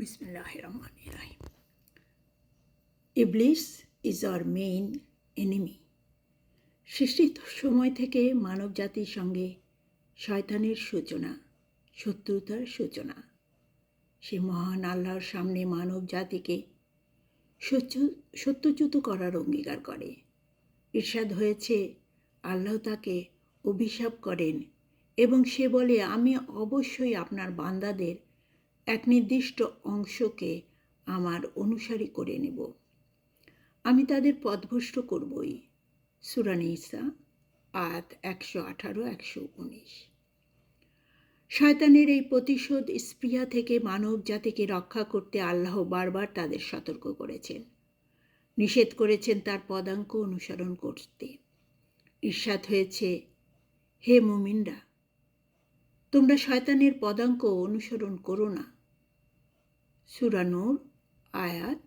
বিসমিল্লাহির রহমানির রহিম। ইবলিস ইজ আওয়ার মেইন এনিমি। সৃষ্টির সময় থেকে মানব জাতির সঙ্গে শয়তানের সূচনা, শত্রুতার সূচনা। সে মহান আল্লাহর সামনে মানব জাতিকে সত্যচ্যুত করার অঙ্গীকার করে। ইরশাদ হয়েছে, আল্লাহ তাকে অভিশাপ করেন এবং সে বলে, আমি অবশ্যই আপনার বান্দাদের এক নির্দিষ্ট অংশকে আমার অনুসারী করে নেব, আমি তাদের পথভ্রষ্ট করবই। সূরা নিসা আয়াত 118-119। শয়তানের এই প্রতিশোধ স্পৃহা থেকে মানব জাতিকে রক্ষা করতে আল্লাহ বারবার তাদের সতর্ক করেছেন, নিষেধ করেছেন তার পদাঙ্ক অনুসরণ করতে। ইরশাদ হয়েছে, হে মুমিনরা, তোমরা শয়তানের পদাঙ্ক অনুসরণ করো না। সূরা নূর আয়াত